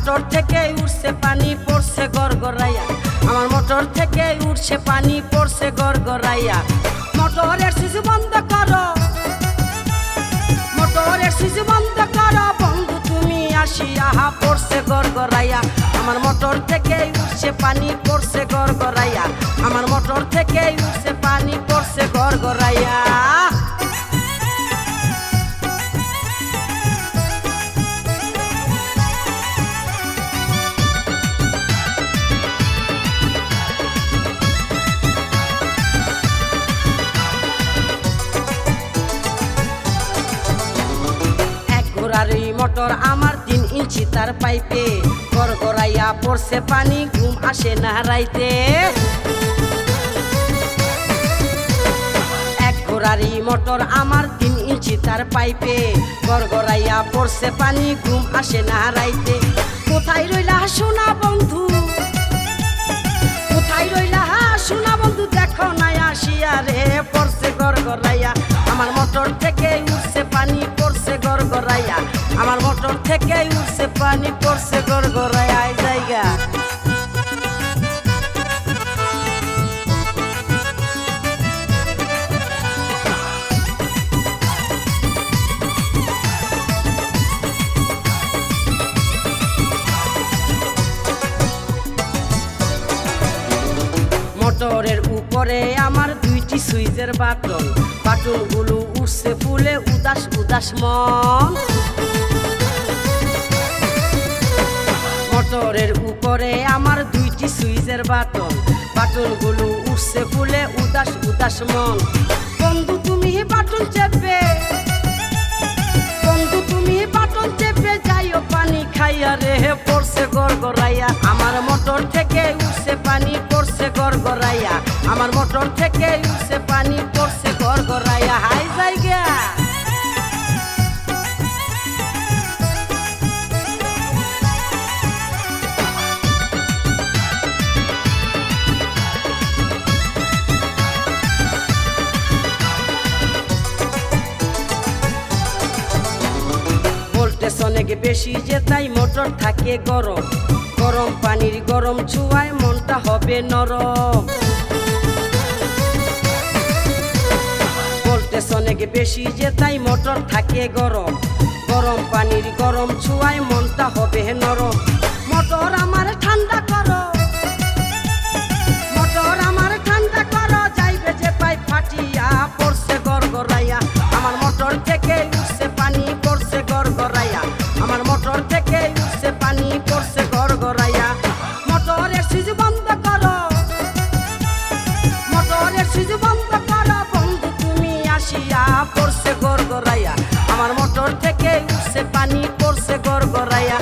Motor থেকে উঠছে পানি পড়ছে গড়গড়াইয়া, আমার মোটর থেকে উঠছে পানি পড়ছে গড়গড়াইয়া। মোটরের সুইচ বন্ধ করো, মোটরের সুইচ বন্ধ করো বন্ধু তুমি আসিয়া, পড়ছে গড়গড়াইয়া। আমার মোটর থেকে উঠছে পানি পড়ছে গড়গড়াইয়া, আমার মোটর থেকে উঠছে পানি পড়ছে গড়গড়াইয়া। ঘোড়ারই মোটর আমার 3 ইঞ্চি তার পাইপে, গড়গড়াইয়া পড়ছে পানি ঘুম আসে না রাইতে। এক ঘোড়ারই মোটর আমার 3 ইঞ্চি তার পাইপে, গড়গড়াইয়া পড়ছে পানি ঘুম আসে না রাইতে। কোথায় রইলা সোনা বন্ধু, কোথায় রইলা সোনা বন্ধু, দেখো না আসিয়া রে, পড়ছে গড়গড়াইয়া। আমার মোটর থেকে উঠছে পানি পড়ছে গড়গড়াইয়া, আমার মোটর থেকে উঠছে পানি পড়ছে গড়গড়াইয়া। জায়গা মোটরের উপরে আমার 2টি সুইচের বাটন, বাটনগুলো উঠছে ফুলে উদাস উদাস মন। মোটরের উপরে আমার 2টি সুইচের বাটন, বাটনগুলো উঠছে ফুলে উদাস উদাস মন। বন্ধু তুমি বাটন চেপে, বন্ধু তুমি বাটন চেপে যাইও পানি খাইয়া রে, পড়ছে গড়গড়াইয়া। আমার মোটর থেকে উঠছে পানি পড়ছে গড়গড়াইয়া, আমার মোটর থেকে উঠছে পানি পড়ছে গড়গড়াইয়া। হাই জায়গা ভোল্টেজ অনেক বেশি যে তাই মোটর থাকে গরম, গরম পানির গরম ছোঁয়ায় মনটা হবে নরম। ভোল্টেজ অনেক বেশি যে তাই মোটর থাকে গরম, গরম পানির গরম ছোঁয়ায় মনটা হবে নরম। মোটর আমার ঠান্ডা করো, মোটর আমার ঠান্ডা করো, যাইবে যে পাই ফাটিয়া, পড়ছে গড়গড়াইয়া। আমার মোটর থেকে উঠছে পানি পড়ছে গড়গড়াইয়া, আমার মোটর থেকে উঠছে পানি পড়ছে গড়গড়াইয়া। মোটরের সুইচ বন্ধ করো, মোটরের সুইচ বন্ধ করো বন্ধু তুমি আসিয়া, পড়ছে গড়গড়াইয়া। আমার মোটর থেকে উঠছে পানি পড়ছে গড়গড়াইয়া।